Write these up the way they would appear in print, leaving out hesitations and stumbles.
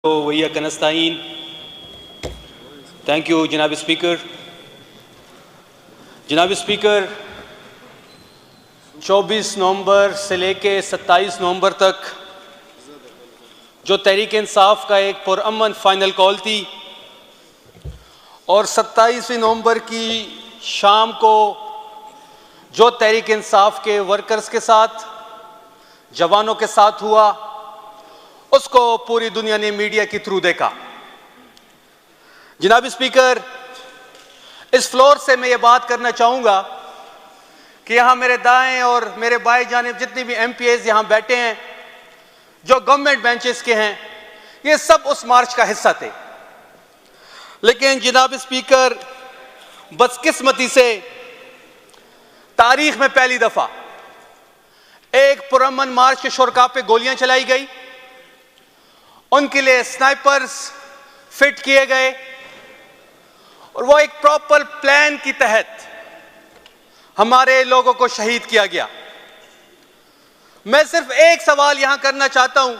वही कनस्ताइन। Thank you जनाब speaker. जनाब स्पीकर, 24 नवंबर से लेके 27 नवंबर तक जो तहरीक इंसाफ का एक पुरअमन फाइनल कॉल थी और 27 नवंबर की शाम को जो तहरीक इंसाफ के वर्कर्स के साथ, जवानों के साथ हुआ, उसको पूरी दुनिया ने मीडिया के थ्रू देखा। जनाब स्पीकर, इस फ्लोर से मैं ये बात करना चाहूँगा कि यहाँ मेरे दाएं और मेरे बाएं जानिब जितने भी MPs यहाँ बैठे हैं जो गवर्नमेंट बेंचेस के हैं, ये सब उस मार्च का हिस्सा थे। लेकिन जनाब स्पीकर, बदकिस्मती से तारीख में पहली दफ़ा एक पुरअमन मार्च के शुरका पे गोलियां चलाई गई, उनके लिए स्नाइपर्स फिट किए गए और वो एक प्रॉपर प्लान के तहत हमारे लोगों को शहीद किया गया। मैं सिर्फ एक सवाल यहां करना चाहता हूं,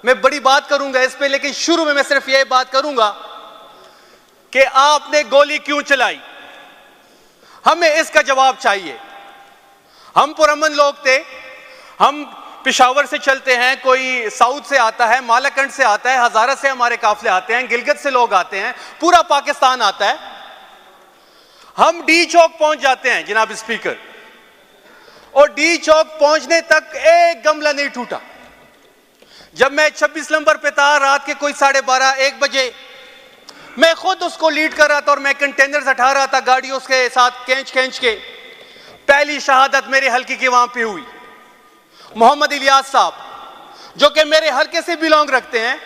मैं बड़ी बात करूंगा इस पे, लेकिन शुरू में मैं सिर्फ ये बात करूंगा कि आपने गोली क्यों चलाई? हमें इसका जवाब चाहिए। हम पुरअमन लोग थे, हम पेशावर से चलते हैं, कोई साउथ से आता है, मालाकंड से आता है, हजारा से हमारे काफले आते हैं, गिलगित से लोग आते हैं, पूरा पाकिस्तान आता है। हम डी चौक पहुंच जाते हैं जनाब स्पीकर, और डी चौक पहुंचने तक एक गमला नहीं टूटा। जब मैं 26 नंबर पे था, रात के कोई 12:30-1 बजे, मैं खुद उसको लीड कर रहा था और मैं कंटेनर्स हटा रहा था गाड़ियों के साथ खींच के। पहली शहादत मेरे हल्के की वहां पे हुई। मोहम्मद इलियास साहब, जो कि मेरे हल्के से बिलोंग रखते हैं,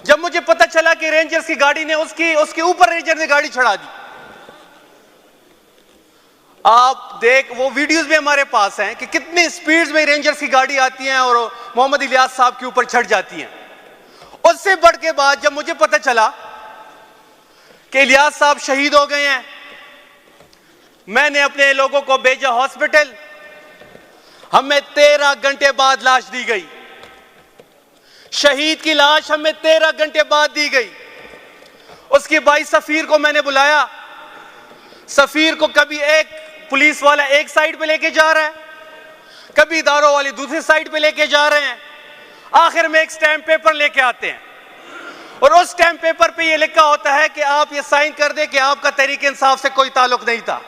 जब मुझे पता चला कि रेंजर्स की गाड़ी ने उसके ऊपर रेंजर ने गाड़ी चढ़ा दी। आप वो वीडियोस भी हमारे पास हैं कि कितनी स्पीड में रेंजर्स की गाड़ी आती है और मोहम्मद इलियास साहब के ऊपर चढ़ जाती हैं। उससे बढ़ के बाद जब मुझे पता चला कि इलियास साहब शहीद हो गए हैं, मैंने अपने लोगों को भेजा हॉस्पिटल। हमें 13 घंटे बाद लाश दी गई। शहीद की लाश हमें 13 घंटे बाद दी गई। उसके भाई सफीर को मैंने बुलाया। सफीर को कभी एक पुलिस वाला एक साइड पे लेके जा रहा है, कभी इदारों वाले दूसरी साइड पे लेके जा रहे हैं। आखिर में एक स्टैम्प पेपर लेके आते हैं और उस स्टैम्प पेपर पे ये लिखा होता है कि आप ये साइन कर दे कि आपका तहरीक इंसाफ से कोई ताल्लुक नहीं था।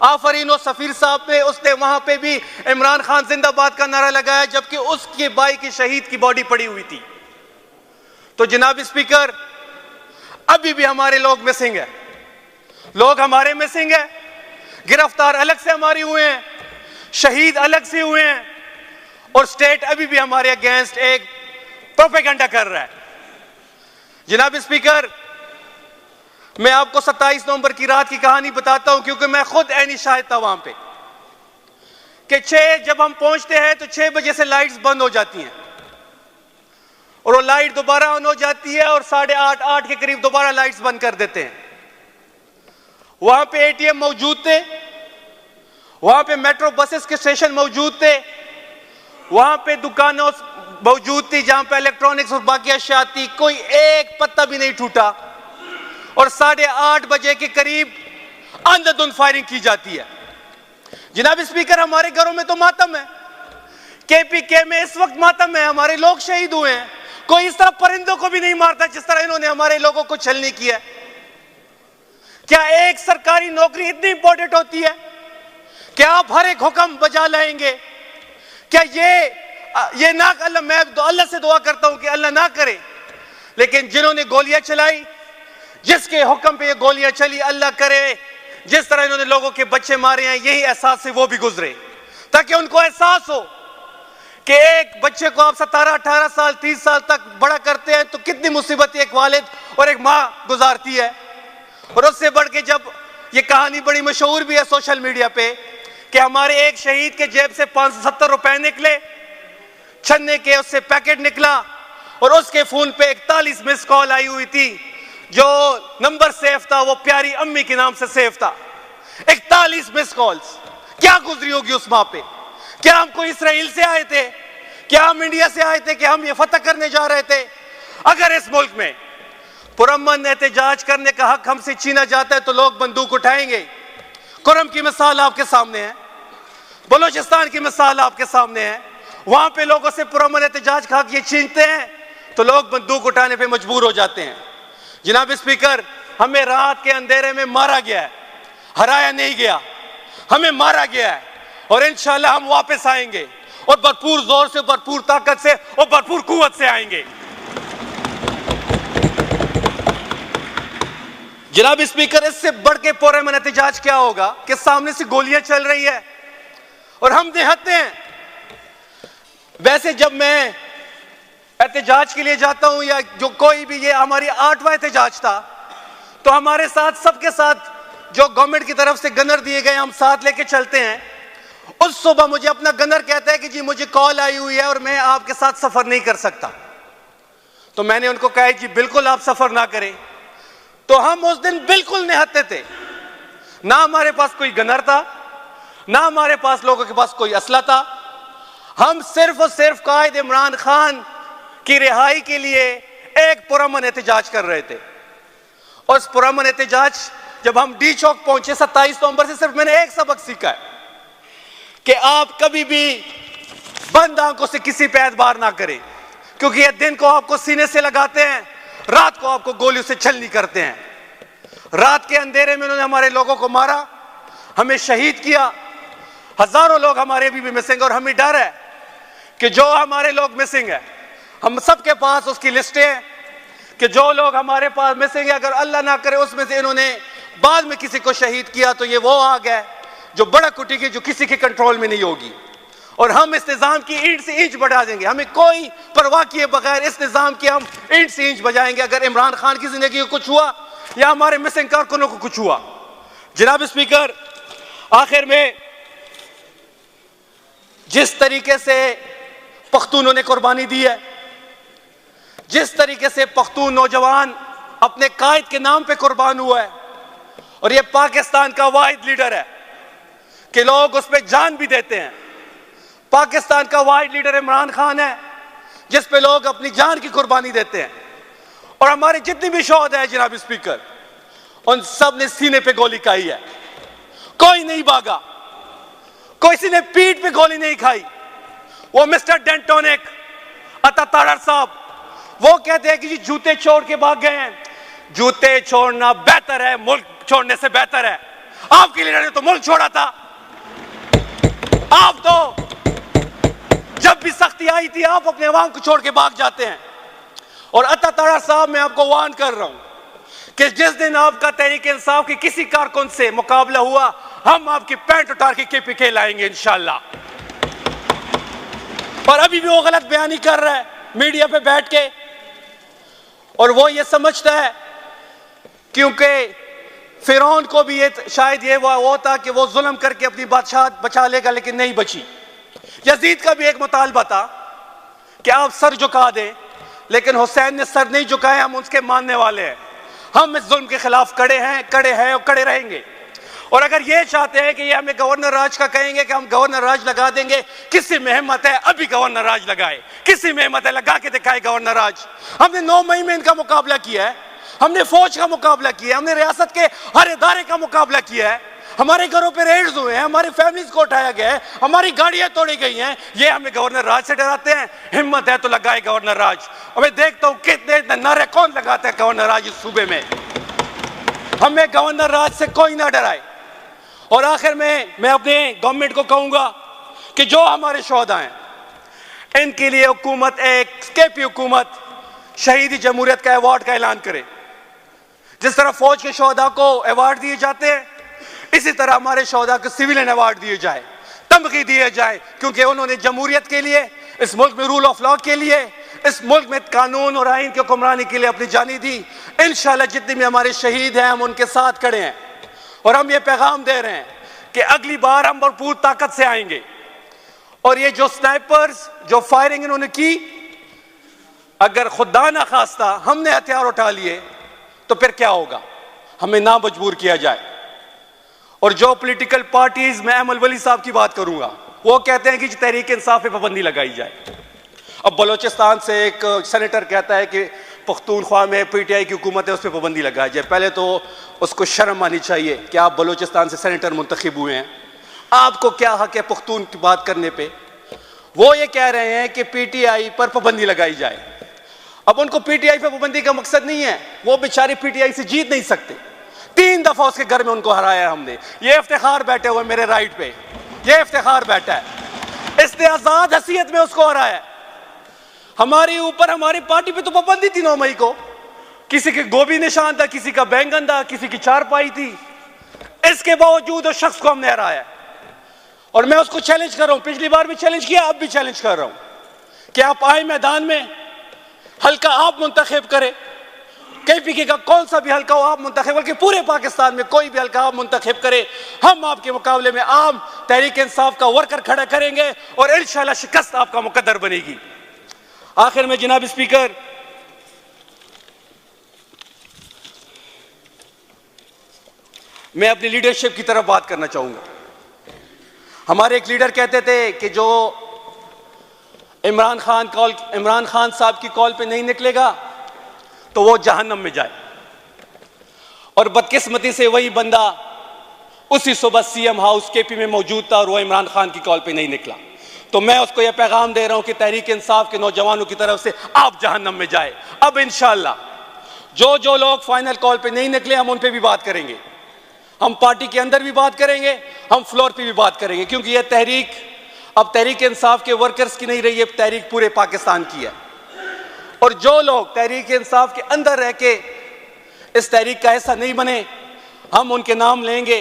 आफरीन सफीर साहब पे, उसने वहां पे भी इमरान खान जिंदाबाद का नारा लगाया, जबकि उसके भाई की शहीद की बॉडी पड़ी हुई थी। तो जनाब स्पीकर, अभी भी हमारे लोग मिसिंग है, लोग हमारे मिसिंग है। गिरफ्तार अलग से हमारी हुए हैं, शहीद अलग से हुए हैं, और स्टेट अभी भी हमारे अगेंस्ट एक प्रोपेगेंडा कर रहा है। जनाब स्पीकर, मैं आपको 27 नवंबर की रात की कहानी बताता हूं, क्योंकि मैं खुद ऐनी शाहिद था वहां पे कि जब हम पहुंचते हैं तो 6 बजे से लाइट्स बंद हो जाती हैं और वो लाइट दोबारा ऑन हो जाती है और 8:30-8 के करीब दोबारा लाइट्स बंद कर देते हैं। वहां पे ATM मौजूद थे, वहां पे मेट्रो बसेस के स्टेशन मौजूद थे, वहां पे दुकानों मौजूद थी जहां पे इलेक्ट्रॉनिक्स और बाकी अशिया थी। कोई एक पत्ता भी नहीं टूटा और 8:30 बजे के करीब अंधाधुंध फायरिंग की जाती है। जनाब स्पीकर, हमारे घरों में तो मातम है, KPK में इस वक्त मातम है, हमारे लोग शहीद हुए हैं। कोई इस तरह परिंदों को भी नहीं मारता जिस तरह इन्होंने हमारे लोगों को छलनी किया है। क्या एक सरकारी नौकरी इतनी इंपॉर्टेंट होती है कि आप हर एक हुक्म बजा लाएंगे? क्या ये ना, अल्लाह, मैं अल्लाह से दुआ करता हूं कि अल्लाह ना करे, लेकिन जिन्होंने गोलियां चलाई, जिसके हुक्म पे ये गोलियां चली, अल्लाह करे जिस तरह इन्होंने लोगों के बच्चे मारे हैं, यही एहसास से वो भी गुजरे, ताकि उनको एहसास हो कि एक बच्चे को आप 17-18 साल 30 साल तक बड़ा करते हैं तो कितनी मुसीबत एक वालिद और एक माँ गुजारती है। और उससे बढ़ के जब ये कहानी बड़ी मशहूर भी है सोशल मीडिया पे कि हमारे एक शहीद के जेब से 570 रुपए निकले, छन्ने के उससे पैकेट निकला और उसके फोन पे 41 मिस कॉल आई हुई थी। जो नंबर सेफ था वो प्यारी अम्मी के नाम से सेफ था। 41 मिस कॉल्स, क्या गुजरी होगी उस माँ पे? क्या हम कोई इसराइल से आए थे? क्या हम इंडिया से आए थे कि हम ये फतह करने जा रहे थे? अगर इस मुल्क में पुरअमन एहतजाज करने का हक हमसे छीना जाता है तो लोग बंदूक उठाएंगे। कुरम की मिसाल आपके सामने है, बलोचिस्तान की मिसाल आपके सामने है। वहां पे लोगों से पुरअमन एहतजाज का हक ये छीनते हैं तो लोग बंदूक उठाने पे मजबूर हो जाते हैं। जनाब स्पीकर, हमें रात के अंधेरे में मारा गया है, हराया नहीं गया, हमें मारा गया है और इंशाल्लाह हम वापस आएंगे और भरपूर जोर से, भरपूर ताकत से और भरपूर कुव्वत से आएंगे। जनाब स्पीकर, इससे बढ़ के पुरअमन एहतजाज क्या होगा कि सामने से गोलियां चल रही है और हम निहत्ते हैं। वैसे जब मैं एहतजाज के लिए जाता हूं या जो कोई भी, ये हमारी 8वां एहतजाज था, तो हमारे साथ, सबके साथ जो गवर्नमेंट की तरफ से गनर दिए गए हम साथ लेके चलते हैं। उस सुबह मुझे अपना गनर कहता है कि जी मुझे कॉल आई हुई है और मैं आपके साथ सफर नहीं कर सकता। तो मैंने उनको कहा जी बिल्कुल आप सफर ना करें। तो हम उस दिन बिल्कुल निहत्ते थे, ना हमारे पास कोई गनर था, ना हमारे पास लोगों के पास कोई असला था। हम सिर्फ और सिर्फ कायद इमरान खान की रिहाई के लिए एक पुरअमन एहतजाज कर रहे थे। और इस पुरअमन एहतजाज जब हम डी चौक पहुंचे 27 नवंबर से, सिर्फ मैंने एक सबक सीखा है कि आप कभी भी बंद आंखों से किसी पे एतबार ना करें, क्योंकि ये दिन को आपको सीने से लगाते हैं, रात को आपको गोलियों से छलनी करते हैं। रात के अंधेरे में उन्होंने हमारे लोगों को मारा, हमें शहीद किया। हजारों लोग हमारे अभी भी मिसिंग, और हमें डर है कि जो हमारे लोग मिसिंग है, हम सबके पास उसकी लिस्टें हैं कि जो लोग हमारे पास मिसिंग है, अगर अल्लाह ना करे उसमें से इन्होंने बाद में किसी को शहीद किया तो ये वो आग है जो बड़ा कुटी की, जो किसी के कंट्रोल में नहीं होगी। और हम इस निजाम की ईंट से ईंच बढ़ा देंगे, हमें कोई परवाह किए बगैर इस निजाम की हम ईंट से ईंच बजाएंगे अगर इमरान खान की जिंदगी को कुछ हुआ या हमारे मिसिंग कारकुनों को कुछ हुआ। जनाब स्पीकर, आखिर में जिस तरीके से पख्तूनों ने कुर्बानी दी है, जिस तरीके से पख्तून नौजवान अपने कायद के नाम पे कुर्बान हुआ है, और ये पाकिस्तान का वाहिद लीडर है कि लोग उस पर जान भी देते हैं। पाकिस्तान का वाहिद लीडर इमरान खान है जिस पे लोग अपनी जान की कुर्बानी देते हैं। और हमारे जितने भी शोहदा है जनाब स्पीकर, उन सब ने सीने पे गोली खाई है, कोई नहीं भागा, किसी ने पीठ पे गोली नहीं खाई। वो मिस्टर डेंटोनिक अतातारर साहब, वो कहते हैं कि जी जूते छोड़ के भाग गए हैं। जूते छोड़ना बेहतर है, मुल्क छोड़ने से बेहतर है। आपके लीडर ने तो मुल्क छोड़ा था। आप तो जब भी सख्ती आई थी आप अपने अवाम को छोड़ के भाग जाते हैं। और अतातारर साहब, मैं आपको वार्न कर रहा हूं कि जिस दिन आपका तहरीक इंसाफ के किसी कारकुन से मुकाबला हुआ, हम आपकी पैंट उतार के KPK लाएंगे इंशाल्लाह। और अभी भी वो गलत बयानी कर रहा है मीडिया पे बैठ के, और वो ये समझता है क्योंकि फिरौन को भी ये शायद ये वो था कि वो जुल्म करके अपनी बादशाह बचा लेगा, लेकिन नहीं बची। यजीद का भी एक मुतालबा था कि आप सर झुका दें, लेकिन हुसैन ने सर नहीं झुकाया। हम उसके मानने वाले हैं, हम इस जुल्म के खिलाफ खड़े हैं और खड़े रहेंगे। और अगर ये चाहते हैं कि ये हमें गवर्नर राज का कहेंगे कि हम गवर्नर राज लगा देंगे, किसी में हिम्मत है अभी गवर्नर राज लगाए, किसी में हिम्मत है लगा के दिखाए गवर्नर राज। हमने 9 मई में इनका मुकाबला किया है, हमने फौज का मुकाबला किया है, हमने रियासत के हर इदारे का मुकाबला किया है। हमारे घरों पे रेड्स हुए हैं, हमारी फैमिलीज को उठाया गया है, हमारी गाड़ियां तोड़ी गई हैं। ये हमें गवर्नर राज से डराते हैं? हिम्मत है तो लगाए गवर्नर राज। अब मैं देखता हूं कितने नारे कौन लगाता है गवर्नर राज इस सूबे में। हमें गवर्नर राज से कोई ना डराए। और आखिर में मैं अपने गवर्नमेंट को कहूंगा कि जो हमारे शोहदा हैं, इनके लिए हुकूमत एक KP हुकूमत शहीदी जमहूरियत का अवार्ड का ऐलान करे। जिस तरह फौज के शोहदा को अवार्ड दिए जाते हैं, इसी तरह हमारे शोहदा को सिविलियन अवार्ड दिए जाए, तमगी दिए जाए, क्योंकि उन्होंने जमहूरियत के लिए, इस मुल्क में रूल ऑफ लॉ के लिए, इस मुल्क में कानून और आइन की हुक्मरानी के लिए अपनी जानी दी। इंशाल्लाह जितने भी हमारे शहीद हैं हम उनके साथ खड़े हैं। और हम ये पैगाम दे रहे हैं कि अगली बार हम भरपूर ताकत से आएंगे। और ये जो स्नाइपर्स जो फायरिंग इन्होंने की, अगर खुदा ना खास्ता हमने हथियार उठा लिए तो फिर क्या होगा? हमें ना मजबूर किया जाए। और जो पॉलिटिकल पार्टीज, मैं अहमद वली साहब की बात करूंगा, वो कहते हैं कि तहरीक इंसाफ पे पाबंदी लगाई जाए। अब बलोचिस्तान से एक सेनेटर कहता है कि पख्तूनख्वा में PTI की हुकूमत है, उस पर पाबंदी लगाई जाए। पहले तो उसको शर्म आनी चाहिए कि आप बलूचिस्तान से सेनेटर मुंतखब हुए हैं, आपको क्या हक है पख्तून की बात करने पे। वो ये कह रहे हैं कि PTI पर पाबंदी लगाई जाए। अब उनको PTI पर पाबंदी का मकसद नहीं है, वो बेचारे PTI से जीत नहीं सकते। 3 दफा उसके घर में उनको हराया है हमने। ये इफ्तिखार बैठे हुए मेरे राइट पे, ये इफ्तिखार बैठा है, इसने आजाद हैसियत में उसको हराया है। हमारे ऊपर, हमारी पार्टी पे तो पाबंदी थी 9 मई को, किसी के गोभी निशान था, किसी का बैंगन था, किसी की चारपाई थी। इसके बावजूद उस शख्स को हमने हराया और मैं उसको चैलेंज कर रहा हूं। पिछली बार भी चैलेंज किया, अब भी चैलेंज कर रहा हूं कि आप आए मैदान में, हल्का आप मुंतखब करें, KPK का कौन सा भी हल्का हो आप मुंतखब, बल्कि पूरे पाकिस्तान में कोई भी हल्का आप मुंतखब करें, हम आपके मुकाबले में आम तहरीक इंसाफ का वर्कर खड़ा करेंगे और इंशाल्लाह शिकस्त आपका मुकद्दर बनेगी। आखिर में जनाब स्पीकर, मैं अपनी लीडरशिप की तरफ बात करना चाहूंगा। हमारे एक लीडर कहते थे कि जो इमरान खान साहब की कॉल पे नहीं निकलेगा तो वो जहन्नम में जाए, और बदकिस्मती से वही बंदा उसी सुबह CM हाउस KP में मौजूद था और वो इमरान खान की कॉल पे नहीं निकला। तो मैं उसको यह पैगाम दे रहा हूं कि तहरीक इंसाफ के नौजवानों की तरफ से आप जहन्नम में जाए। अब इंशाअल्लाह जो लोग फाइनल कॉल पे नहीं निकले, हम उन पे भी बात करेंगे, हम पार्टी के अंदर भी बात करेंगे, हम फ्लोर पे भी बात करेंगे, क्योंकि यह तहरीक अब तहरीक इंसाफ के वर्कर्स की नहीं रही है, तहरीक पूरे पाकिस्तान की है। और जो लोग तहरीक इंसाफ के अंदर रह के इस तहरीक का हिस्सा नहीं बने, हम उनके नाम लेंगे,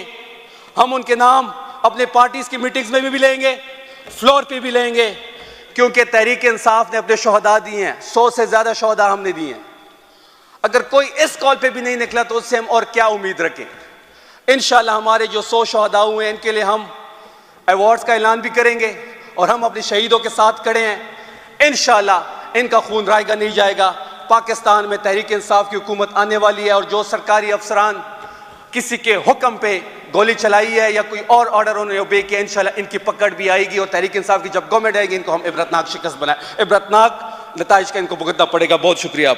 हम उनके नाम अपने पार्टीज की मीटिंग्स में भी लेंगे, फ्लोर पे भी लेंगे, क्योंकि तहरीक इंसाफ ने अपने शोहदा दिए हैं, 100 से ज्यादा शोहदा हमने दिए हैं। अगर कोई इस कॉल पे भी नहीं निकला तो उससे हम और क्या उम्मीद रखें। इंशाल्लाह हमारे जो 100 शोहदा हुए हैं, इनके लिए हम अवार्ड्स का ऐलान भी करेंगे और हम अपने शहीदों के साथ खड़े हैं। इंशाल्लाह इनका खून रायगा नहीं जाएगा। पाकिस्तान में तहरीक इंसाफ की हुकूमत आने वाली है, और जो सरकारी अफसरान किसी के हुक्म पे गोली चलाई है या कोई और ऑर्डर उन्होंने ओबे किया, इंशाल्लाह इनकी पकड़ भी आएगी और तहरीक इंसाफ की जब गवर्नमेंट आएगी, इनको हम इबरतनाक शिकस्त बनाए, इबरतनाक नताइज का इनको भुगतना पड़ेगा। बहुत शुक्रिया।